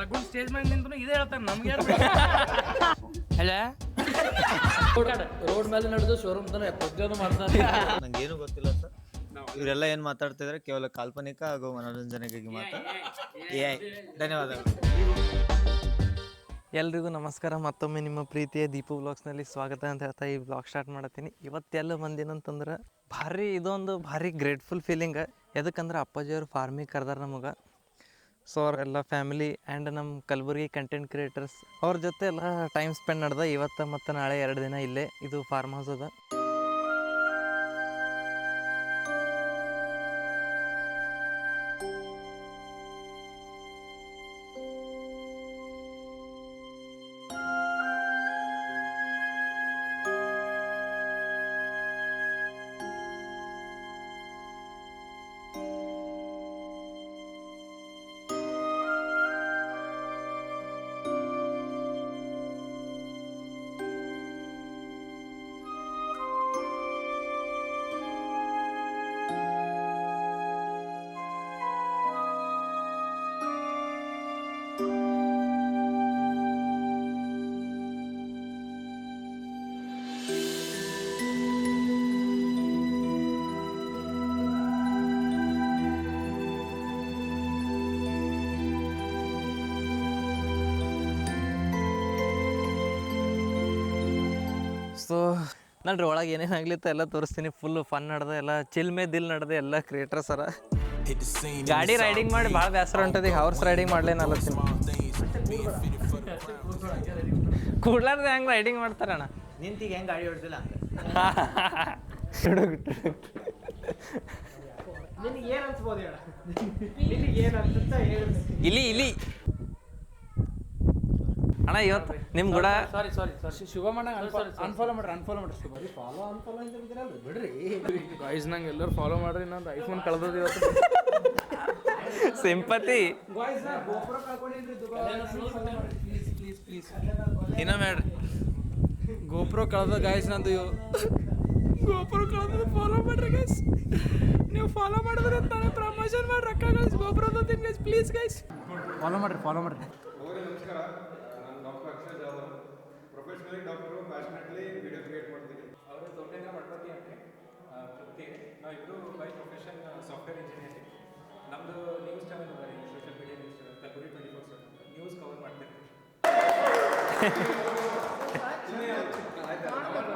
ಲಗುನ್ stage ಮೇಲೆ ನಿಂತು ಇದೇ ಹೇಳ್ತಾನೆ ನಮ್ಗೆ ಅಲ್ಲ ರೋಡ್ ಮೇಲೆ ನಡೆದು ಶೋರೂಮ್ ತನ ಪ್ರತಿಯೊಂದು ಮಾಡ್ತಾರೆ. ನಂಗೇನು ಗೊತ್ತಿಲ್ಲ ಸರ್. ಇವರೆಲ್ಲ ಏನ್ ಮಾತಾಡ್ತಿದ್ರೆ ಕೇವಲ ಕಾಲ್ಪನಿಕ ಹಾಗೂ ಮನೋರಂಜನೆಗಾಗಿ ಮಾತ್ರ. ಧನ್ಯವಾದಗಳು. ಎಲ್ರಿಗೂ ನಮಸ್ಕಾರ. ಮತ್ತೊಮ್ಮೆ ನಿಮ್ಮ ಪ್ರೀತಿಯ ದೀಪು ವ್ಲಾಗ್ಸ್ನಲ್ಲಿ ಸ್ವಾಗತ ಅಂತ ಹೇಳ್ತಾ ಈ ವ್ಲಾಗ್ ಸ್ಟಾರ್ಟ್ ಮಾಡತ್ತೀನಿ. ಇವತ್ತೆಲ್ಲ ಬಂದೇನಂತಂದ್ರೆ ಇದೊಂದು ಭಾರಿ ಗ್ರೇಟ್ಫುಲ್ ಫೀಲಿಂಗ್. ಎದಕ್ಕಂದ್ರೆ ಅಪ್ಪಾಜಿಯವರು ಫಾರ್ಮಿಗೆ ಕರೆದಾರ ನಮಗೆ. ಸೊ ಅವರೆಲ್ಲ ಫ್ಯಾಮಿಲಿ ಆ್ಯಂಡ್ ನಮ್ಮ ಕಲಬುರ್ಗಿ ಕಂಟೆಂಟ್ ಕ್ರಿಯೇಟರ್ಸ್ ಅವ್ರ ಜೊತೆ ಎಲ್ಲ ಟೈಮ್ ಸ್ಪೆಂಡ್ ನಡೆದ ಇವತ್ತು ಮತ್ತು ನಾಳೆ 2 ದಿನ ಇಲ್ಲೇ. ಇದು ಫಾರ್ಮ್ ಹೌಸ್ ಅದ. ಸೊ ನೋಡ್ರಿ ಒಳಗೆ ಏನೇನಾಗ್ಲಿತ್ತ ಎಲ್ಲ ತೋರಿಸ್ತೀನಿ. ಫುಲ್ ಫನ್ ನಡೆದ, ಎಲ್ಲ ಚಿಲ್ ಮೇ ದಿಲ್ ನಡೆದ, ಎಲ್ಲ ಕ್ರಿಯೇಟರ್ಸ್ ಅರ. ಗಾಡಿ ರೈಡಿಂಗ್ ಮಾಡಿ ಭಾಳ ಬೇಸರ ಹೊಂಟದ. ಈಗ ಹಾರ್ಸ್ ರೈಡಿಂಗ್ ಮಾಡ್ಲೇನಲ್ಲತ್ತೀನಿ. ಕೂಡ್ಲಾರ್ದೆ ಹೆಂಗೆ ರೈಡಿಂಗ್ ಮಾಡ್ತಾರಣ್ಣ? ನಿಂತಿಗೆ ಹೆಂಗೆ ಗಾಡಿ ಹೊಡ್ತಿಲ್ಲ ಇಲ್ಲಿ ಅಣ್ಣ ಇವತ್ತು ನಿಮ್ಮ ಕೂಡ ಸಾರಿ ಶುಭಮಣ್ಣ ಅನ್ಫಾಲೋ ಮಾಡ್ರಿ ಶುಭ ಫಾಲೋ ಅಂತ ಬಿಡ್ರಿ ಗಾಯ್ಸ್. ನಂಗೆ ಎಲ್ಲರೂ ಫಾಲೋ ಮಾಡ್ರಿ. ನಂದು ಐಫೋನ್ ಕಳೆದದ ಇವತ್ತು. ಸಿಂಪತಿ ಇನ್ನ ಮಾಡ್ರಿ. ಗೋಪ್ರೋ ಕಳೆದ ಗಾಯ್ಸ್ ನಂದು. ಗೋಪ್ರೋ ಕಳೆದ ಫಾಲೋ ಮಾಡ್ರಿ ಗೈಸ್. ನೀವು ಫಾಲೋ ಮಾಡಿದ್ರೆ ತಾನೇ ಪ್ರಮೋಷನ್ ಮಾಡಿ ರೊಕ್ಕ ಗೈಸ್. ಗೋಪ್ರೋದ ಗೈಸ್ ಪ್ಲೀಸ್ ಗೈಸ್ ಫಾಲೋ ಮಾಡ್ರಿ. ನಮಸ್ಕಾರ, ನಾನು doctor Akshay Jadhav. Professionally doctor, passionately video create ಮಾಡ್ತೀನಿ. ಅವರು ತೊಂಟೆನ ಮಾಡ್ತೀವಿ ಅಂತ ತೃಪ್ತಿ. ನಾವಿಬ್ಬರು ಬೈ ಪ್ರೊಫೆಷನ್ ಸಾಫ್ಟ್ವೇರ್ ಇಂಜಿನಿಯರಿಂಗ್. ನಮ್ಮದು ನ್ಯೂಸ್ ಚಾನಲ್ ಅದ ರೀ, social media news channel Kalaburagi 24/7 news cover ಮಾಡ್ತೀನಿ.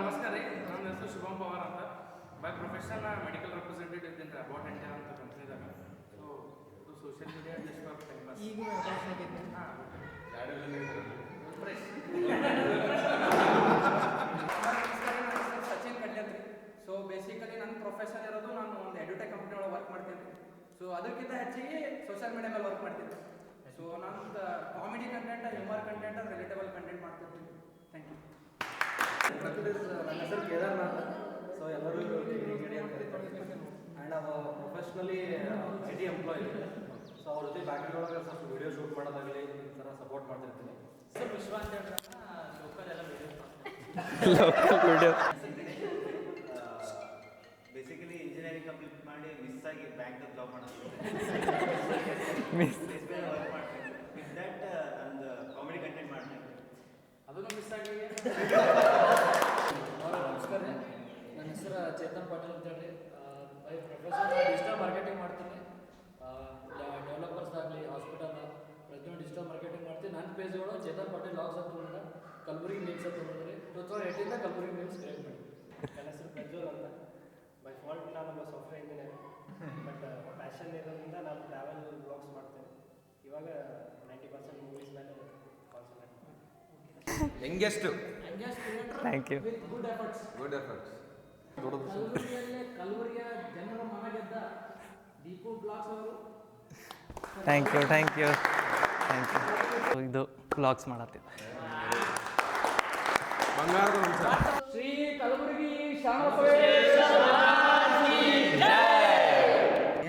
ನಮಸ್ಕಾರ ರೀ, ನನ್ನ ಹೆಸರು ಶುಭಂ ಪವಾರ್ ಅಂತ. ಬೈ ಪ್ರೊಫೆಷನ್ ಮೆಡಿಕಲ್ ರೆಪ್ರೆಸೆಂಟೇಟಿವ್ ಇದ್ದೀನಿ ಅಬೌಟ್ ಇಂಡಿಯಾ ಅಂತ ಕಂಪ್ನಿದಾಗ. So social media just for time pass. ಈಗ ಸಚಿನ್ ಕಡ್ಲೆಂತ್ರಿ. ಸೊ ಬೇಸಿಕಲಿ ನನ್ನ ಪ್ರೊಫೆಷನ್ ಇರೋದು, ನಾನು ಒಂದು ಎಡ್ಯುಟೆಕ್ ಕಂಪ್ನಿ ಒಳಗೆ ವರ್ಕ್ ಮಾಡ್ತೀನಿ. ಸೊ ಅದಕ್ಕಿಂತ ಹೆಚ್ಚಿಗೆ ಸೋಷಿಯಲ್ ಮೀಡಿಯಾ ಮೇಲೆ ವರ್ಕ್ ಮಾಡ್ತೀನಿ. ಸೊ ನಾನು comedy content, humour content, relatable content ಮಾಡ್ತಿರ್ತೀನಿ. Thank you. ನನ್ನ ಹೆಸರು ಕೇದಾರ್ನಾಥ್. ಸೊ ಎಲ್ಲರೂ ಕಿಡಿ ಅಂತ ಕರೀತಾರೆ. ಆ್ಯಂಡ್ ಅವ ಪ್ರೊಫೆಷ್ನಲಿ IT ಎಂಪ್ಲಾಯ್. ಸೊ ಅವ್ರ ಜೊತೆ ಬ್ಯಾಕ್ಗ್ರೌಂಡ್ ಒಳಗೆ ಸ್ವಲ್ಪ ವೀಡಿಯೋ ಶೂಟ್ ಮಾಡೋದಾಗಲಿ ಈ ಥರ ಸಪೋರ್ಟ್ ಮಾಡ್ತಿರ್ತೀನಿ. ಸರ್ ವಿಶ್ವ ಅಂತ ಹೇಳಿದ್ರೆ ಲೋಕಲ್ ಎಲ್ಲ ವಿಡಿಯೋ ಬೇಸಿಕಲಿ ಇಂಜಿನಿಯರಿಂಗ್ ಕಂಪ್ಲೀಟ್ ಮಾಡಿ ಮಿಸ್ ಆಗಿ ಬ್ಯಾಂಕ್ ಜಾಬ್ ಮಾಡೋದು ವರ್ಕ್ ಮಾಡ್ತೀನಿ. ವಿತ್ ದಟ್ ನಂದು ಕಾಮಿಡಿ ಕಂಟೆಂಟ್ ಮಾಡ್ತೀನಿ. ಅದನ್ನು ಮಿಸ್ ಆಗಿ. ನಮಸ್ಕಾರ ರೀ, ನನ್ನ ಹೆಸರು ಚೇತನ್ ಪಾಟೀಲ್ ಅಂತ ಹೇಳಿ. ಬೈ ಪ್ರೊಫೆಷನ್ ಡಿಜಿಟಲ್ ಮಾರ್ಕೆಟಿಂಗ್ ಮಾಡ್ತೀನಿ. ಡೆವಲಪರ್ಸ್ದಾಗಲಿ ಹಾಸ್ಪಿಟಲ್ ಪ್ರತಿಯೊಂದು ಡಿಜಿಟಲ್ ಮಾರ್ಕೆಟಿಂಗ್ ಮಾಡ್ತೀನಿ. ನನ್ನ ಪೇಜ್ಗಳು ಚೇತನ್ ಪಾಟೀಲ್ ಲಾಗ್ಸ್ ಅಂತ ಕಲಬುರ್ಗಿ ಮೀಮ್ಸ್ ಅಂತ ತೊಗೊಂಡ್ರಿ. 2018 ಕಲಬುರ್ಗಿ ಮೀಮ್ಸ್ ಕ್ರಿಯೇಟ್ ಮಾಡಿ. ನನ್ನ ಹೆಸರು ಪ್ರಜ್ವಲ್ ಅಂತ. ಬೈ ಫಾಲ್ಟ್ ನಾನು ಸಾಫ್ಟ್ವೇರ್ ಇಂಜಿನಿಯರ್, ಬಟ್ ಪ್ಯಾಷನ್ ಇರೋದ್ರಿಂದ ನಾನು ಟ್ರಾವೆಲ್ ಬ್ಲಾಗ್ಸ್ ಮಾಡ್ತೇನೆ. ಇವಾಗ 90% ಮೂವೀಸ್ ಮೇಲೆ ಕಾನ್ಸಂಟ್ರೇಟ್ ಮಾಡ್ತೀನಿ. ಹೆಂಗೆಷ್ಟು ಥ್ಯಾಂಕ್ ಯು. Good efforts. ಕಲಬುರ್ಗಿಯ ಜನರ ಮನ ಗೆದ್ದ ದೀಪು ಬ್ಲಾಗ್ಸ್ ಅವರು. Thank you. ಇದು ವ್ಲಾಗ್ಸ್ ಮಾಡತ್ತಿದ್ದೆ. ಬಂಗಾರದ ವಂಶ. ಶ್ರೀ ಕಲಬುರ್ಗಿ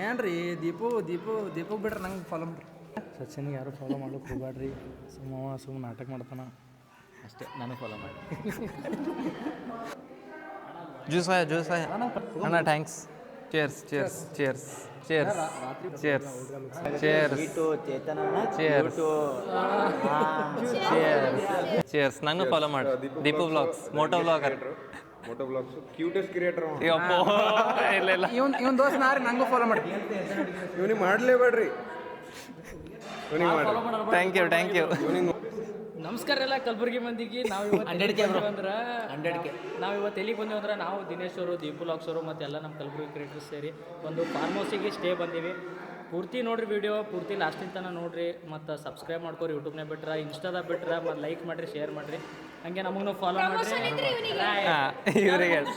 ಏನ್ರಿ ದೀಪು ಬಿಡ್ರಿ. ನಂಗೆ ಫಾಲೋ ಮಾಡ್ರಿ. ಸಚಿನ್ಗೆ ಯಾರು ಫಾಲೋ ಮಾಡೋಕೆ ಹೋಗ್ಬೇಡ್ರಿ. ಸುಮ್ಮ ನಾಟಕ ಮಾಡ್ತಾನ ಅಷ್ಟೇ. ನಾನು ಫಾಲೋ ಮಾಡಿ. ಜ್ಯೂಸ್ ಅಣ್ಣ thanks. Cheers cheers cheers cheers cheers cheers cheers cheers cheers ನಾನು ಫಾಲೋ ಮಾಡಿ Deepu vlogs moto vlogger moto blogs cutest creator ಅಪ್ಪೋ ಇಲ್ಲ ಇಲ್ಲ ಇವನ್ ದೋಸ್ತ್ ನಾರಿ ನಂಗೂ ಫಾಲೋ ಮಾಡಿ. ಇವನಿಗೆ ಮಾಡಲೇಬೇಡ್ರಿ, ಇವನಿಗೆ ಮಾಡಿ. ಥ್ಯಾಂಕ್ ಯು ನಮಸ್ಕಾರ ಎಲ್ಲ ಕಲಬುರಗಿ ಮಂದಿಗೆ. ನಾವು ಇವತ್ತು ಅಂದ್ರೆ ನಾವು ಇವತ್ತು ಎಲ್ಲಿಗೆ ಬಂದೀವಿ ಅಂದ್ರೆ ನಾವು ದಿನೇಶ್ ಅವರು, ದೀಪು ಲಾಕ್ಸ್ ಅವರು ಮತ್ತು ಎಲ್ಲ ನಮ್ಮ ಕಲಬುರಗಿ ಕ್ರಿಯೇಟರ್ಸ್ ಸೇರಿ ಒಂದು ಫಾರ್ಮ್ ಹೌಸಿಗೆ ಸ್ಟೇ ಬಂದೀವಿ. ಪೂರ್ತಿ ನೋಡ್ರಿ ವಿಡಿಯೋ, ಪೂರ್ತಿ ಲಾಸ್ಟಿನ ತನಕ ನೋಡ್ರಿ. ಮತ್ತು ಸಬ್ಸ್ಕ್ರೈಬ್ ಮಾಡ್ಕೊರಿ, ಯೂಟ್ಯೂಬ್ನಾಗ ಬಿಟ್ರೆ, ಇನ್ಸ್ಟಾದಾಗ ಬಿಟ್ರೆ, ಮತ್ತು ಲೈಕ್ ಮಾಡಿರಿ, ಶೇರ್ ಮಾಡಿರಿ. ಹಂಗೆ ನಮಗೂ ಫಾಲೋ ಮಾಡಿರಿ.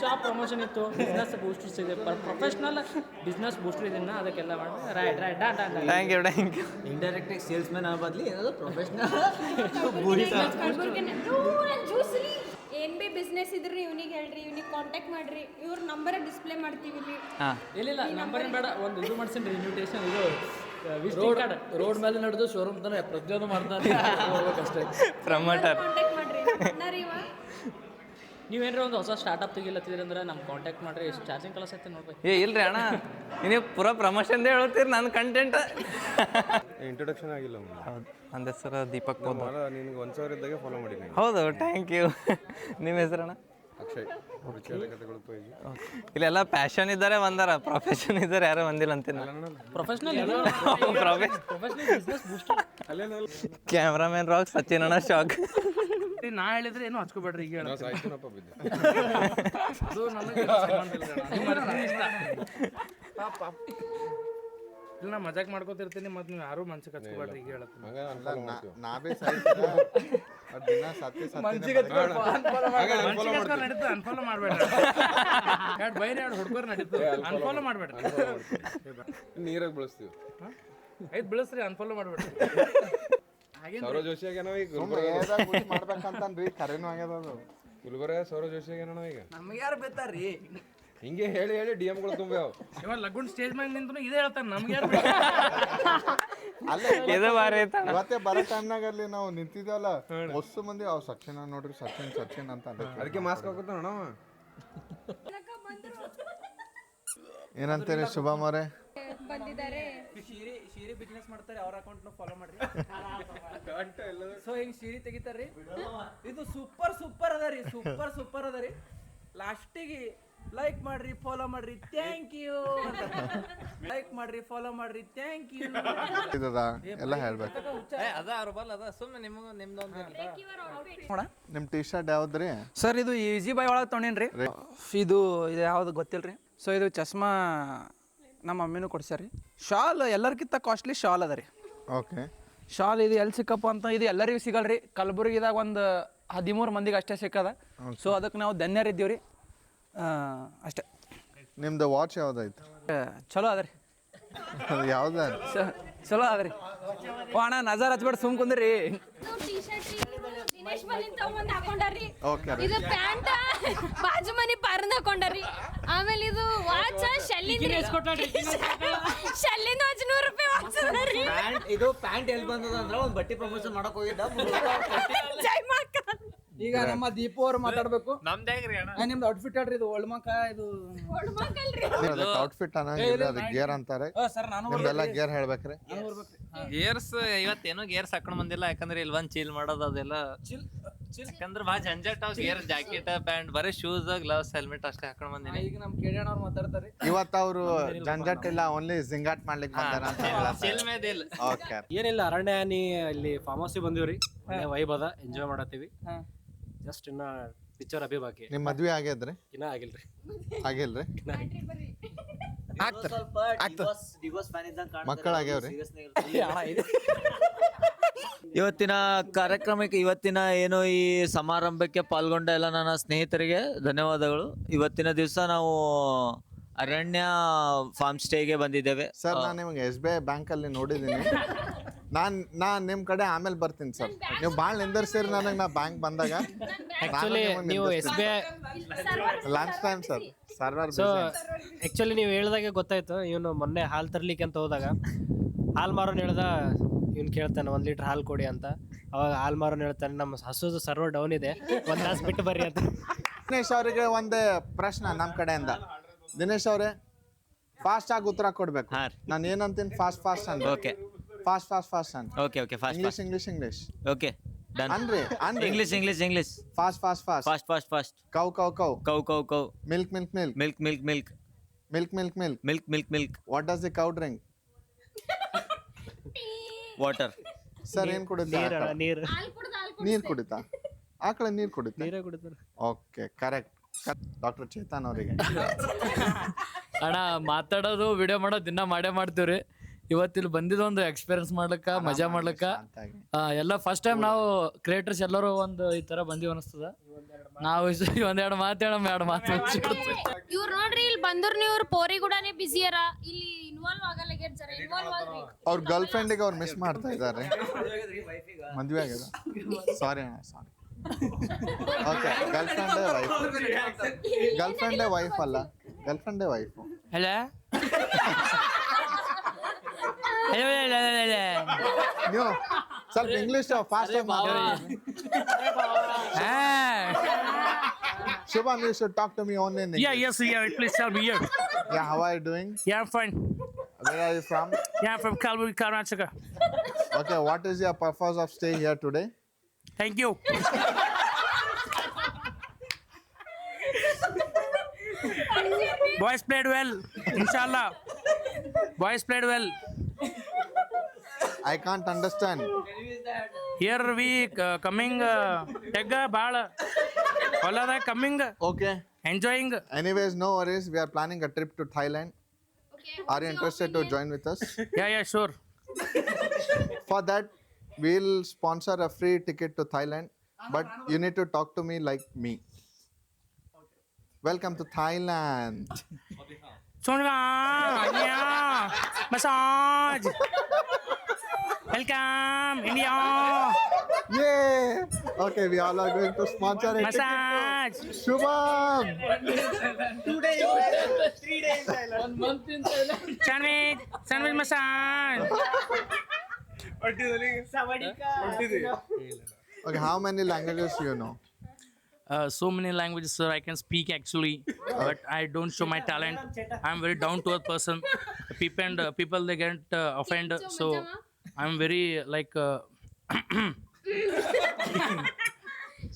ಶಾಪ್ ಪ್ರಮೋಷನ್ ಇತ್ತು, ಬಿಸ್ನೆಸ್ ಬೂಸ್ಟರ್ಸ್ ಇದೆ, ಪ್ರೊಫೆಷ್ನಲ್ ಬಿಸ್ನೆಸ್ ಬೂಸ್ಟರ್ ಇದನ್ನ ಅದಕ್ಕೆಲ್ಲ ಮಾಡಿ ಥ್ಯಾಂಕ್ ಯು ಇಂಡೈರೆಕ್ಟ್ ಆಗಿ ಸೇಲ್ಸ್ ಮ್ಯಾನ್ ಆಗೋದ್ಲಿ ಪ್ರೊಫೆಷನಲ್ ಏನ್ ಬಿ ಬಿಸ್ನೆಸ್ ಇದ್ರಿ ಇವ್ನಿಗೆ ಹೇಳ್ರಿ, ಇವ್ನಿಗೆ ಕಾಂಟ್ಯಾಕ್ಟ್ ಮಾಡ್ರಿ, ಇವ್ರ ನಂಬರ್ ಡಿಸ್ಪ್ಲೇ ಮಾಡ್ತೀವಿ ಇಲ್ಲಿ. ಇಲ್ಲ ನಂಬರ್ ಬೇಡ, ಒಂದು ಇದು ಮಾಡ್ಸೀನಿ ಇನ್ವಿಟೇಷನ್, ಇದು ವಿಸಿಟಿಂಗ್ ಕಾರ್ಡ್ ರೋಡ್ ಮೇಲೆ ನಡೆದು ಶೋರೂಮ್ ತನ ಪ್ರತಿಯೊಂದು ಮಾಡ್ತಾರೆ ಅಷ್ಟೇ. ಪ್ರಮೋಟರ್ ಕಾಂಟ್ಯಾಕ್ಟ್ ಮಾಡ್ರಿ ಇವ. ನೀವೇನ್ರ ಒಂದು ಹೊಸ ಸ್ಟಾರ್ಟ್ಅಪ್ ತೆಗಿಲತ್ತಿದ್ರಿ ಅಂದ್ರೆ ನಮ್ಗೆ ಕಾಂಟ್ಯಾಕ್ಟ್ ಮಾಡ್ರಿ. ಎಷ್ಟು ಚಾರ್ಜಿಂಗ್ ಕಲಸ್ ಐತೆ ನೋಡ್ಬೇಕು. ಇಲ್ರಿ ಅಣ್ಣ, ನೀವು ಪೂರಾ ಪ್ರಮೋಷನ್ದೇ ಹೇಳ್ತೀರಿ ನನ್ನ ಕಂಟೆಂಟ್. ಇಂಟ್ರೊಡಕ್ಷನ್ ಆಗಿಲ್ಲ ಹೌದು, ನನ್ನ ಹೆಸರು ದೀಪಕ್ ಪೋದರ್. ನಿನ್ಗೆ 1,000 ಇದ್ದಾಗೆ ಫಾಲೋ ಮಾಡಿದ್ದೀನಿ. ಹೌದು, ಥ್ಯಾಂಕ್ ಯು. ನಿಮ್ಮ ಹೆಸರಣ್ಣ? ಅಕ್ಷಯ್, ರುಚಿಯಾದ ಕಥೆಗಳು ಪೇಜ್. ಇಲ್ಲೆಲ್ಲ ಪ್ಯಾಷನ್ ಇದ್ದಾರೆ ಒಂದಾರ, ಪ್ರೊಫೆಷನ್ ಇದ್ದಾರೆ ಯಾರು ಒಂದಿಲ್ಲ ಅಂತೀನಿ. Professional business booster. Cameraman rock Sachin ಅಣ್ಣ ಶಾಕ್. ನಾ ಹೇಳಿದ್ರೆ ಏನು ಹಚ್ಕೋಬೇಡ್ರಿ, ಈಗ ನಾವು ಸಾಯ್ತೀನಪ್ಪ ಬಿದ್ದೆ. ಅದು ನನಗೆ ಸಂಬಂಧ ಇಲ್ಲ ಅಣ್ಣ. ನಿಮ್ಮ ಮನಸ್ಸಿನ ಇಷ್ಟ. ಇಲ್ಲ ನಾ ಮಜಾಕ್ ಮಾಡ್ಕೋತಿರ್ತೀನಿ, ಮತ್ತು ನೀವು ಯಾರು ಮನ್ಸಿಗೆ ಹಚ್ಕೋಬೇಡ್ರಿ, ಈಗ ಹೇಳತ್ತೀನಿ. ನಡೀತು, ಅನ್ಫಾಲೋ ಮಾಡ್ಬೇಡ್ರಿ. ಎರಡು ಬೈರಿ ಎರಡು ಹುಡ್ಕೋರು ನಡೀತು, ಅನ್ಫಾಲೋ ಮಾಡ್ಬೇಡ್ರಿ. ನೀರಾಗ ಬಳಸ್ತೀವಿ. ಐದು ಬೆಳೆಸ್ರಿ, ಅನ್ಫಾಲೋ ಮಾಡ್ಬೇಡ್ರಿ. ಸೌರವ್ ಜೋಶಿ ಆಗ್ಯಾನ ಈಗ ಗುಲ್ಬರ್ಗ. ಸೌರವ್ ಜೋಶಿ ಆಗ್ಯಾನ ಈಗ. ನಮ್ಗೆ ಯಾರು ಬೇತಾರ್ರಿ? ಹಿಂಗೆ ಹೇಳಿ ಹೇಳಿ ಡಿಎಮ್ಗಳು ತುಂಬ್ಯಾವ. ಇವಾಗ ಲಗುನ್ ಸ್ಟೇಜ್ ಮ್ಯಾಗ ನಿಂತು ಇದೇ ಹೇಳ್ತಾನೆ, ನಮ್ಗೆ ಯಾರು ಇದು ಬಾರಿ ಇವತ್ತೇ ಬರೋ ಟೈಮ್ನಾಗ ಅಲ್ಲಿ ನಾವು ನಿಂತಿದ್ದೇವಲ್ಲ, ಹೊಸ ಮಂದಿ ಅವ್ ಸಚಿನ್ ನೋಡ್ರಿ, ಸಚಿನ್ ಅಂತ ಅದಕ್ಕೆ ಮಾಸ್ಕ್ ಹಾಕೋತಾನ ನಾವು. ಏನಂತೀರಿ ಶುಭಮ್ ಅವರೇ? ಬಂದಿದ್ದಾರೆ. ಶೀರಿ ಬಿಸ್ನೆಸ್ ಮಾಡ್ತಾರೆ, ಅವ್ರ ಅಕೌಂಟ್ನ ಫಾಲೋ ಮಾಡ್ರಿ. ಸೊ ಹಿಂಗೆ ಶೀರಿ ತೆಗಿತಾರ್ರಿ. ಇದು ಸೂಪರ್ ಅದ ರೀ, ಸೂಪರ್ ಅದ ರೀ. ಲಾಸ್ಟಿಗೆ ಲೈಕ್ ಮಾಡ್ರಿ, ಫಾಲೋ ಮಾಡ್ರಿ, ಥ್ಯಾಂಕ್ ಯು. ಲೈಕ್ ಮಾಡ್ರಿ, ಫಾಲೋ ಮಾಡ್ರಿ, ಥ್ಯಾಂಕ್ ಯು. ಎಲ್ಲ ಹೇಳ್ಬೇಕು. ಅದ ಅವ್ರ ಬಲ್ ಅದ, ಸುಮ್ಮನೆ ನಿಮ್ದೊಂದು ನಿಮ್ ಟಿ ಶರ್ಟ್ ಯಾವ್ದ್ರಿ? ಸರ್ ಇದು ಈಜಿ ಬಾಯ್ ಒಳಗೆ ತೊಗೊಂಡೇನ್ರಿ. ಇದು ಯಾವ್ದು ಗೊತ್ತಿಲ್ರಿ. ಸೊ ಇದು ಚಸ್ಮಾ ನಮ್ಮ ಮಮ್ಮಿನೂ ಕೊಡ್ಸ್ಯಾರಿ. ಶಾಲ್ ಎಲ್ಲರಿಗಿಂತ ಕಾಸ್ಟ್ಲಿ ಶಾಲ್ ಅದ ರೀ. ಓಕೆ. ಶಾಲ್ ಇದು ಎಲ್ಲಿ ಸಿಕ್ಕಪ್ಪ ಅಂತ, ಇದು ಎಲ್ಲರಿಗೂ ಸಿಗಲ್ರಿ. ಕಲಬುರಗಿದಾಗ ಒಂದು 13 ಮಂದಿಗೆ ಅಷ್ಟೇ ಸಿಕ್ಕದ. ಸೊ ಅದಕ್ಕೆ ನಾವು ಧನ್ಯರಿದ್ದೀವಿ ರೀ, ಅಷ್ಟೇ. ನಿಮ್ದು ವಾಚ್ ಯಾವ್ದಾಯ್ತು? ಚಲೋ ಅದ ರೀ, ಯಾವ್ದ? ಚಲೋ ಅದ ರೀ. ಓ ಅಣ್ಣ ನಜರ್ ಹಚ್ಬೇಡ, ಸುಮ್ ಕುಂದ್ರಿ. ದಿನೇಶ್ ಮಲಿನ್ ತಗೊಂಡ್ ಹಾಕೊಂಡಾರಿ. ಓಕೆ. ಇದು ಪ್ಯಾಂಟ್ ಬಾಜು ಮನಿ ಪಾರನ್ ಹಾಕೊಂಡಾರಿ. ಆಮೇಲೆ ಇದು ವಾಚ್ ಶೆಲ್ಲಿಂದ ವಾಚ್ 100 ರೂಪಾಯಿ ವಾಚ್ ಅದಾರಿ. ಇದು ಪ್ಯಾಂಟ್ ಎಲ್ಲಿ ಬಂದದ ಅಂದ್ರೆ ಒಂದು ಬಟ್ಟೆ ಪ್ರಮೋಷನ್ ಮಾಡಕ್ ಹೋಗಿದ್ದ. ಜೈ ಮಾಕ. ಈಗ ನಮ್ಮ ದೀಪು ಅವ್ರು ಮಾತಾಡ್ಬೇಕು. ನಮ್ದೇಗ್ರಿ ಅಣ್ಣ, ನಿಮ್ದು ಔಟ್ಫಿಟ್ ಹೇಳ್ರಿ. ಇದು ಒಳ್ಳೆ ಮಕ್ಕ, ಇದು ಔಟ್ಫಿಟ್ ಅನ್ನಂಗಿಲ್ಲ, ಅದು ಗೇರ್ ಅಂತಾರೆ. ಸರ್ ನಾನು ನಿಮ್ದೆಲ್ಲ ಗೇರ್ ಹೇಳ್ಬೇಕ್ರಿ. ಗೇರ್ಸ್ ಇವತ್ತೇನೋ ಗೇರ್ಸ್ ಹಾಕೊಂಡ್ ಬಂದಿಲ್ಲ, ಯಾಕಂದ್ರೆ ಇಲ್ಲಿ ಬಂದ್ ಚೀಲ್ ಮಾಡೋದು ಅದೆಲ್ಲ ಯಾಕಂದ್ರೆ ಭಾಳ ಜಂಜಟ್ ಅವ್. ಗೇರ್ ಜಾಕೆಟ್ ಪ್ಯಾಂಟ್ ಬರೀ ಶೂಸ್ ಗ್ಲೌಸ್ ಹೆಲ್ಮೆಟ್ ಅಷ್ಟೇ ಹಾಕೊಂಡ್ ಬಂದಿನಿ. ಈಗ ನಮ್ಮ ಕೇಳ್ಯಾಣ ಅವ್ರು ಮಾತಾಡ್ತಾರೆ. ಇವತ್ತು ಅವರು ಜಂಜಟ್ ಇಲ್ಲ, ಓನ್ಲಿ ಜಿಂಗಾಟ್ ಮಾಡ್ಲಿಕ್ಕೆ ಬಂದಾರ ಅಂತ ಚಿಲ್ ಮೇದಿಲ್ಲ. ಓಕೆ. ಏನಿಲ್ಲ, ಅರಣ್ಯಾನಿ ಇಲ್ಲಿ ಫಾರ್ಮ್ ಹೌಸಿಗೆ ಬಂದೀವ್ರಿ. ಒಳ್ಳೆ ವೈಬ್ ಅದ, ಎಂಜಾಯ್ ಮಾಡತ್ತೀವಿ. ಜಸ್ಟ್ ಇನ್ನ ಪಿಕ್ಚರ್ ಅಭಿ ಬಾಕಿ. ನಿಮ್ ಮದ್ವೆ ಆಗ್ಯದ್ರಿ? ಇನ್ನ ಆಗಿಲ್ರಿ. ಆಗಿಲ್ರಿ? ಮಕ್ಕಳಾಗ್ಯಾವ್ರಿ? ಇವತ್ತಿನ ಕಾರ್ಯಕ್ರಮಕ್ಕೆ, ಇವತ್ತಿನ ಏನು ಈ ಸಮಾರಂಭಕ್ಕೆ ಪಾಲ್ಗೊಂಡ ಎಲ್ಲ ನನ್ನ ಸ್ನೇಹಿತರಿಗೆ ಧನ್ಯವಾದಗಳು. ಇವತ್ತಿನ ದಿವಸ ನಾವು ಅರಣ್ಯ ಫಾರ್ಮ್ ಸ್ಟೇಗೆ ಬಂದಿದ್ದೇವೆ. ಸರ್, ನಾನು ನಿಮಗೆ SBI ಬ್ಯಾಂಕಲ್ಲಿ ನೋಡಿದ್ದೀನಿ. ನಾನ್ ನಿಮ್ ಕಡೆ ಆಮೇಲೆ ಬರ್ತೀನಿ ಸರ್. ನೀವು ಭಾಳ ನಿಂದರ್ಸಿರಿ ನನಗೆ, ನಾ ಬ್ಯಾಂಕ್ ಬಂದಾಗ. ನೀವು SBI lunch time sir, server. So actually ನೀವು ಹೇಳ್ದಾಗೆ ಗೊತ್ತಾಯ್ತು. ಇವನು ಮೊನ್ನೆ ಹಾಲು ತರ್ಲಿಕ್ಕೆ ಅಂತ ಹೋದಾಗ ಹಾಲು ಮಾರೋನು ಹೇಳ್ದ, ಇವ್ನು ಕೇಳ್ತಾನೆ 1 ಲೀಟ್ರ್ ಹಾಲು ಕೊಡಿ ಅಂತ. ಅವಾಗ ಹಾಲು ಮಾರೋನು ಹೇಳ್ತಾನೆ, ನಮ್ಮ ಹಸುದು ಸರ್ವರ್ ಡೌನ್ ಇದೆ, 1 ಗ್ಲಾಸ್ ಬಿಟ್ಟು ಬರ್ರಿ ಅಂತ. ದಿನೇಶ್ ಅವರಿಗೆ ಒಂದೇ ಪ್ರಶ್ನೆ ನಮ್ಮ ಕಡೆಯಿಂದ. ದಿನೇಶ್ ಅವರೇ, ಫಾಸ್ಟ್ ಆಗಿ ಉತ್ತರ ಕೊಡ್ಬೇಕು. ಹಾಂ ರೀ. ನಾನು ಏನಂತೀನಿ ಫಾಸ್ಟ್ ಅಂತ. ಓಕೆ ಫಾಸ್ಟ್ ಅಂತ. Okay okay fast English okay done. ಅನ್ರಿ English fast cow cow milk milk what does the cow drink? Water. Sir ಏನ್ ಕುಡಿತಾ? ನೀರ್ ಕುಡಿತಾ? ಆಕಳ ನೀರ್ ಕುಡಿತಾ? ನೀರೇ ಕುಡಿತಾರೆ. Okay correct. ಡಾಕ್ಟರ್ ಚೇತನ್ ಅವರಿಗೆ ಅಣ್ಣ ಮಾತಾಡೋದು ವಿಡಿಯೋ ಮಾಡೋದು ದಿನ ಮಾಡೇ ಮಾಡ್ತೀವ್ರಿ. ಇವತ್ತಿಲ್ಲಿ ಬಂದಿದ್ದೊಂದು ಎಕ್ಸ್ಪೀರಿಯನ್ಸ್ ಮಾಡ್ಲಿಕ್ಕ ಮಜಾ ಮಾಡ್ಲಿಕ್ಕ ಎಲ್ಲ ಫಸ್ಟ್ ಟೈಮ್ ನಾವು ಕ್ರಿಯೇಟರ್ಸ್ ಎಲ್ಲರೂ ಒಂದು ಈ ತರ ಬಂದಿವಿ ಅನಿಸ್ತದ. ನಾವು ಒಂದೆರಡು ಮಾತು ಇವ್ರು ನೋಡ್ರಿ ಇಲ್ಲಿ ಬಂದ್ರು ಇವ್ರು ಪೋರಿ ಕೂಡನೇ ಬಿಸಿ ಅರ ಇಲ್ಲಿ ಇನ್ವಾಲ್ವ್ ಆಗಲ್ಲ ಜರ ಇನ್ವಾಲ್ವ್ ಆಗ್ರಿ. ಅವ್ರ ಗರ್ಲ್ ಫ್ರೆಂಡಿಗೆ ಅವ್ರು ಮಿಸ್ ಮಾಡ್ತಾ ಇದ್ದಾರೆ. ಮದ್ವೆ ಆಗ್ಯದ? ಸಾರಿ ಓಕೆ ಗರ್ಲ್ ಫ್ರೆಂಡೇ ವೈಫ್ ಅಲ್ಲ, ಗರ್ಲ್ ಫ್ರೆಂಡೇ ವೈಫ್. ನೀವು ಸ್ವಲ್ಪ ಇಂಗ್ಲಿಷ್ ಫಾಸ್ಟ್ ಆಗಿ ಮಾತಾಡಿ. Shubham, you should talk to me only in English. Yes, please tell me. Yeah, how are you doing? Yeah, I'm fine. Where are you from? Yeah, I'm from Calgary, Karnataka. Okay, what is your purpose of staying here today? Thank you. Boys played well, inshallah. Boys played well. I can't understand. Here we coming, tegga baala. Hollada coming, Okay. enjoying. Anyways, no worries. We are planning a trip to Thailand. Are you interested to join with us? Yeah, sure. For that, we'll sponsor a free ticket to Thailand. But you need to talk to me like me. Welcome to Thailand. Songa, yeah, massage. Welcome, India. Yay! Okay, we all are going to sponsor a ticket Massage. to Shubham. Sandwich massage. Okay, how many languages do you know? So many languages, sir, I can speak actually, but I don't show my talent. I'm very down to earth person. People they get offended, so I'm very like.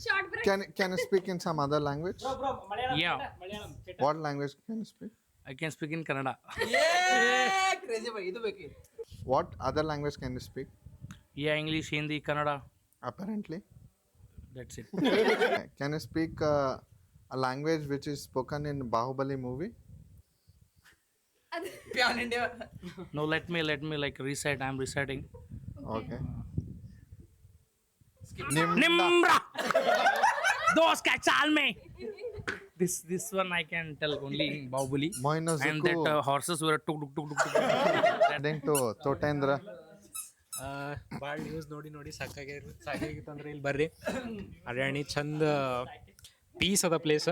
Short break. Can you speak in some other language? Yeah, What language can you speak? I can speak in Kannada. What other language can you speak? Yeah, English, Hindi, Kannada. Apparently. That's it. Can you speak a language which is spoken in Bahubali movie? No, let me like recite. I'm reciting. Okay. Nimbra. Those cats all me. This one I can tell only in Bahubali. And that horses were tuk tuk tuk tuk tuk. According to Totendra. ಭಾಳ news ನೋಡಿ ಸಾಕಾಗಿತ್ತು ಅಂದ್ರೆ ಇಲ್ಲಿ ಬರ್ರಿ ಅಡ್ಯಾಣಿ ಚಂದ piece ಅದ place.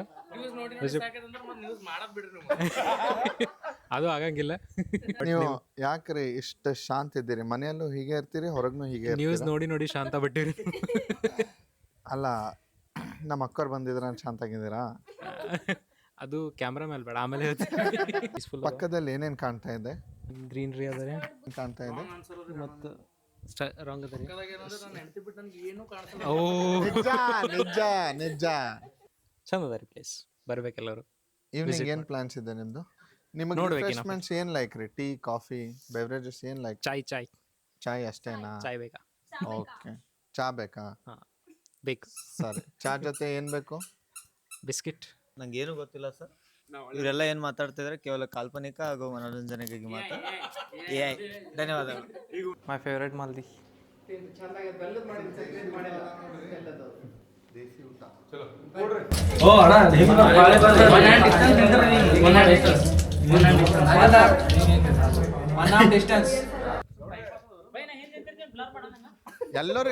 ಅದು ಆಗಂಗಿಲ್ಲ. ನೀವು ಯಾಕ್ರಿ ಇಷ್ಟ ಶಾಂತ ಇದ್ದೀರಿ? ಮನೆಯಲ್ಲೂ ಹೀಗೆ ಇರ್ತೀರಿ, ಹೊರಗ್ನು ಹೀಗೆ ನ್ಯೂಸ್ ನೋಡಿ ಶಾಂತ ಬಿಟ್ಟಿರಿ. ಅಲ್ಲ, ನಮ್ಮ ಅಕ್ಕವ್ರು ಬಂದಿದ್ರ ಶಾಂತ ಆಗಿದ್ದೀರಾ? ಅದು ಕ್ಯಾಮ್ರಾ ಮೇಲೆ ಬೇಡ, ಆಮೇಲೆ ಪಕ್ಕದಲ್ಲಿ ಏನೇನ್ ಕಾಣ್ತಾ ಇದೆ? ಗ್ರೀನ್ರಿ ಅದ ರೀ, ಕಾಣ್ತಾ ಇದೆ. ಮತ್ತು ರಾಂಗ್ ಅದ ರೀ. ನಿಜ ಚಂದ ಅದ ರೀ ಪ್ಲೇಸ್, ಬರ್ಬೇಕೆಲ್ಲರೂ. ಈವ್ನಿಂಗ್ ಏನ್ ಪ್ಲಾನ್ಸ್ ಇದೆ ನಿಮ್ದು? ನಿಮಗೆ ರಿಫ್ರೆಶ್ಮೆಂಟ್ಸ್ ಏನ್ ಲೈಕ್ ರೀ? ಟೀ, ಕಾಫಿ, ಬೆವರೇಜಸ್ ಏನ್ ಲೈಕ್? ಚಾಯ್ ಅಷ್ಟೇನಾ? ಚಾಯ್ ಬೇಕಾ? ಓಕೆ, ಚಾ ಬೇಕಾ? ಹಾಂ ಬೇಕು. ಸರಿ, ಚಾ ಜೊತೆ ಏನ್ ಬೇಕು? ಬಿಸ್ಕಿಟ್. ನಂಗೆ ಏನು ಗೊತ್ತಿಲ್ಲ ಸರ್. ಇವರೆಲ್ಲ ಏನು ಮಾತಾಡ್ತಿದ್ರೆ ಕೇವಲ ಕಾಲ್ಪನಿಕ ಹಾಗೂ ಮನೋರಂಜನೆಗಾಗಿ ಮಾತ್ರ. ಧನ್ಯವಾದಗಳು. ಮೈ ಫೇವ್ರೇಟ್ ಮಾಲ್ದಿ.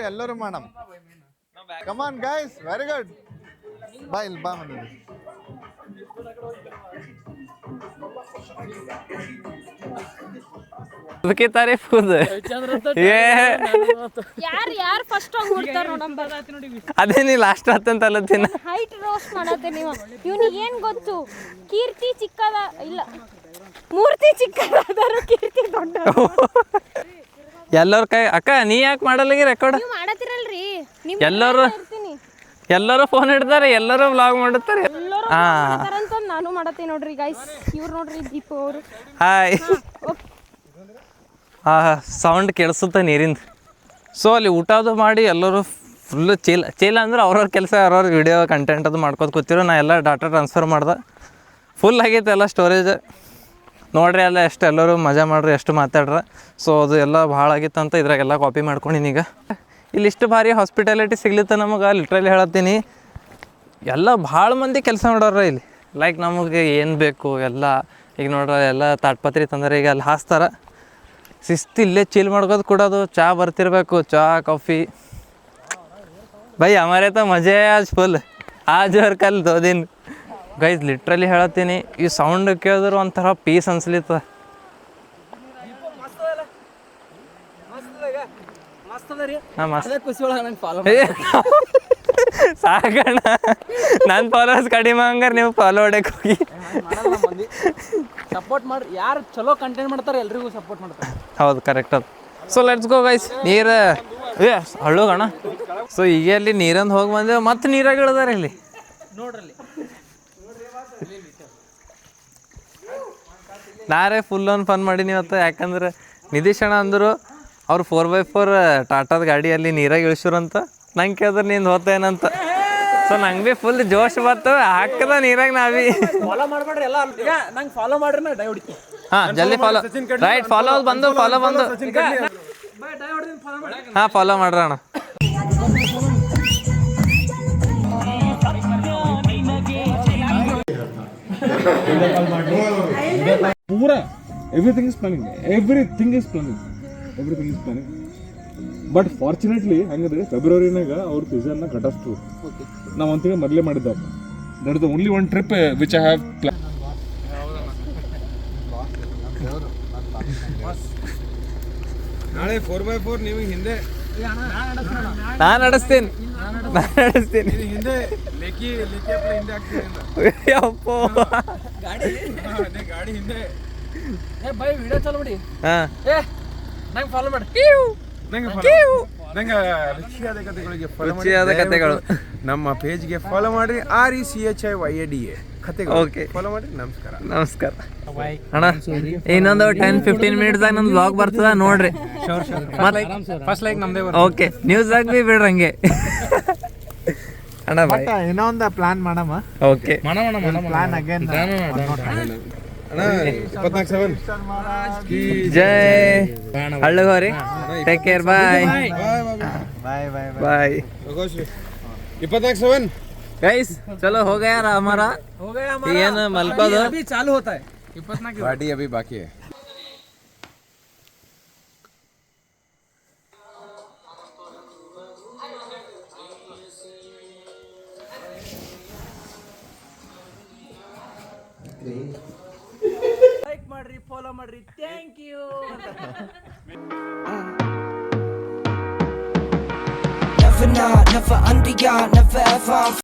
ಎಲ್ಲರೂ ಮಾಡಮ್. Come on guys, very good. ಬಾ ಇಲ್ಲಿ ಬಾ ಮನೆ. ಅದಕ್ಕೆ ತಾರೀಫ್ ಯಾರು ಫಸ್ಟ್ ಹೋಗಿ ಹುಡ್ತಾರ ನೋಡಂಬ. ಅದೇ ನೀ ಲಾಸ್ಟ್ ಹತ್ತಂತ ಅಲ್ಲತ್ತಿನ ಹೈಟ್ ರೋಸ್ಟ್ ಮಾಡತ್ತೆ ನೀವು. ಇವ್ನಿಗೆ ಏನ್ ಗೊತ್ತು? ಕೀರ್ತಿ ಚಿಕ್ಕದ ಇಲ್ಲ. ಮೂರ್ತಿ ಚಿಕ್ಕದಾದರು ಕೀರ್ತಿ ದೊಡ್ಡ. ಎಲ್ಲರ ಕೈ ಅಕ್ಕ ನೀ ಯಾಕೆ ಮಾಡಲ್ಲ ರೆಕಾರ್ಡ್? ನೀವು ಮಾಡತ್ತಿರಲ್ರಿ, ಎಲ್ಲರೂ ಫೋನ್ ಹಿಡ್ತಾರೆ, ಎಲ್ಲರೂ ವ್ಲಾಗ್ ಮಾಡುತ್ತಾರೆ. ಅಂತ ನಾನು ಮಾಡತ್ತೀನಿ ನೋಡ್ರಿ ಗೈಸ್. ಇವ್ರು ನೋಡ್ರಿ ದೀಪು ಅವರು. ಹಾಯ್. ಸೌಂಡ್ ಕೇಳಿಸುತ್ತೆ ನೀರಿಂದ. ಸೊ ಅಲ್ಲಿ ಊಟ ಅದು ಮಾಡಿ ಎಲ್ಲರೂ ಫುಲ್ಲು ಚೀಲ ಅಂದ್ರೆ ಅವ್ರವ್ರ ಕೆಲಸ ಅವ್ರವ್ರ ವಿಡಿಯೋ ಕಂಟೆಂಟ್ ಅದು ಮಾಡ್ಕೋತ ಕೂತಿರೋ. ನಾ ಎಲ್ಲ ಡಾಟಾ ಟ್ರಾನ್ಸ್ಫರ್ ಮಾಡ್ದೆ. ಫುಲ್ ಆಗೈತೆ ಎಲ್ಲ ಸ್ಟೋರೇಜ್. ನೋಡ್ರಿ ಎಲ್ಲ ಎಷ್ಟು ಎಲ್ಲರೂ ಮಜಾ ಮಾಡ್ರಿ, ಎಷ್ಟು ಮಾತಾಡ್ರ. ಸೊ ಅದು ಎಲ್ಲ ಭಾಳ ಆಗಿತ್ತು ಅಂತ ಇದ್ರಾಗೆಲ್ಲ ಕಾಪಿ ಮಾಡ್ಕೊಂಡಿನಿ. ಈಗ ಇಲ್ಲಿಷ್ಟು ಭಾರಿ ಹಾಸ್ಪಿಟಾಲಿಟಿ ಸಿಗ್ಲಿತ್ತ ನಮಗೆ, ಲಿಟ್ರಲಿ ಹೇಳತ್ತೀನಿ. ಎಲ್ಲ ಭಾಳ ಮಂದಿ ಕೆಲಸ ಮಾಡೋರ ಇಲ್ಲಿ. ಲೈಕ್ ನಮಗೆ ಏನು ಬೇಕು ಎಲ್ಲ ಈಗ ನೋಡ್ರಿ ಎಲ್ಲ ತಾಟ್ಪತ್ರಿ ತಂದ್ರೆ ಈಗ ಅಲ್ಲಿ ಹಾಸ್ತಾರೆ. ಶಿಸ್ತು ಇಲ್ಲೇ ಚಿಲ್ ಮಾಡ್ಕೋದು ಕೊಡೋದು, ಚಹಾ ಬರ್ತಿರ್ಬೇಕು, ಚಹಾ ಕಾಫಿ. ಬೈ ಹಮಾರೆ ತ ಮಜೆ ಆಜ್ ಫುಲ್, ಆಜ್ ಅವ್ರ ಕಲ್ 2 ದಿನ. ಗೈಸ್ ಲಿಟ್ರಲಿ ಹೇಳತ್ತೀನಿ, ಈ ಸೌಂಡ್ ಕೇಳಿದ್ರು ಒಂಥರ ಪೀಸ್ ಅನ್ಸ್ಲಿತ್ತ. ಹಾಂ ಸಾಕಣ್ಣ, ನನ್ನ ಫಾಲೋವರ್ಸ್ ಕಡಿಮೆ ಹಂಗಾರೆ ನೀವು ಫಾಲೋ ಹೊಡಕ್ಕೆ ಹೋಗಿ ಸಪೋರ್ಟ್ ಮಾಡಿ. ಯಾರು ಚಲೋ ಕಂಟೆಂಟ್ ಮಾಡ್ತಾರೆ ಎಲ್ರಿಗೂ ಸಪೋರ್ಟ್ ಮಾಡ್ತಾರೆ. ಹೌದು, ಕರೆಕ್ಟ್ ಅದು. So let's go guys. ನೀರು ಹಳ್ಳೋಗಣ. ಸೊ ಈಗ ಅಲ್ಲಿ ನೀರಂದು ಹೋಗಿ ಬಂದೇವು, ಮತ್ತೆ ನೀರಾಗ ಇಳಿದಾರೆ ಇಲ್ಲಿ ನೋಡ್ರಲ್ಲಿ. ನಾರೇ ಫುಲ್ ಆನ್ ಫನ್ ಮಾಡೀನಿ ಇವತ್ತು. ಯಾಕಂದ್ರೆ ನಿತೀಶ್ ಅಣ್ಣ ಅಂದರು ಅವ್ರು 4x4 ಟಾಟಾದ ಗಾಡಿಯಲ್ಲಿ ನೀರಾಗ ಇಳಿಸ್ರಂತ. ನಂಗೆ ಕೇಳಿದ್ರೆ ನೀನು ಹೋತೇನಂತ. ಸೊ ನಂಗೆ ಭೀ ಫುಲ್ ಜೋಶ್ ಬತ್ತು, ಹಾಕದ ನೀರಾಗ ನಾವೀ. ಫಾಲೋ ಮಾಡ್ಬೇಡ್ರಿ ಎಲ್ಲ. ಈಗ ನಂಗೆ ಫಾಲೋ ಮಾಡ್ರಿ, ನಾ ಡೈ ಹೊಡಿತೀನಿ. ಹಾಂ ಜಲ್ದಿ ಫಾಲೋ. ರೈಟ್, ಫಾಲೋ ಬಂದು ಹಾಂ ಫಾಲೋ ಮಾಡ್ರಿ ಅಣ್ಣ. ಪೂರಾ everything is planning. But fortunately ಹಂಗಂದ್ರೆ ಫೆಬ್ರವರಿನಾಗ ಅವ್ರ ಸೀಸನ್ನ ಕಟಾಫ್ರು ನಾವು ಒಂದು ತಿಂಗಳು ಮೊದಲೇ ಮಾಡಿದ್ದಪ್ಪ. That is the only one trip which I have plan. ನಾಳೆ 4x4 ನೀವು ಹಿಂದೆ ನಾನು ನಡೆಸ್ತೀನಿ ಹಿಂದೆ ಲೇಕಿ ಹಿಂದೆ ಗಾಡಿ ಹಿಂದೆ. ಬೈ ವಿಡಿಯೋ ಚಾಲು ಮಾಡಿ. ಹಾಂ ನಂಗೆ ಫಾಲೋ ಮಾಡಿ. ನಂಗೆ ರುಚಿಯಾದ ಕಥೆಗಳು ನಮ್ಮ ಪೇಜ್ಗೆ ಫಾಲೋ ಮಾಡಿರಿ. RECHIYADA ಕಥೆಗಳು. ಓಕೆ, ಫಾಲೋ ಮಾಡಿ. ನಮಸ್ಕಾರ ಅಣ್ಣ. ಇನ್ನೊಂದು 10-15 ಮಿನಿಟ್ಸ್ದಾಗ ನಂದು ವ್ಲಾಗ್ ಬರ್ತದ ನೋಡ್ರಿ. ಫಸ್ಟ್ ಲೈಕ್ ನಮ್ದೇ. ಓಕೆ, ನ್ಯೂಸ್ದಾಗ ಭೀ ಬಿಡ್ರಿ ಹಂಗೆ ಅಣ್ಣ. ಬಾಯ್. ಏನೋ ಒಂದು ಪ್ಲಾನ್ ಮಾಡಮ್ಮ. Okay, plan again. ಜೈ ಹಳ್ಳಗೋರಿ. Take care. Bye bye. 24/7 guys ಚಲೋ हो गया हमारा. ಏನು ಮಲ್ಕೋದು अभी चालू होता है. 24 गाड़ी अभी बाकी है. ಲೈಕ್ ಮಾಡ್ರಿ, ಫಾಲೋ ಮಾಡ್ರಿ. Thank you. Never not, never under, never ever.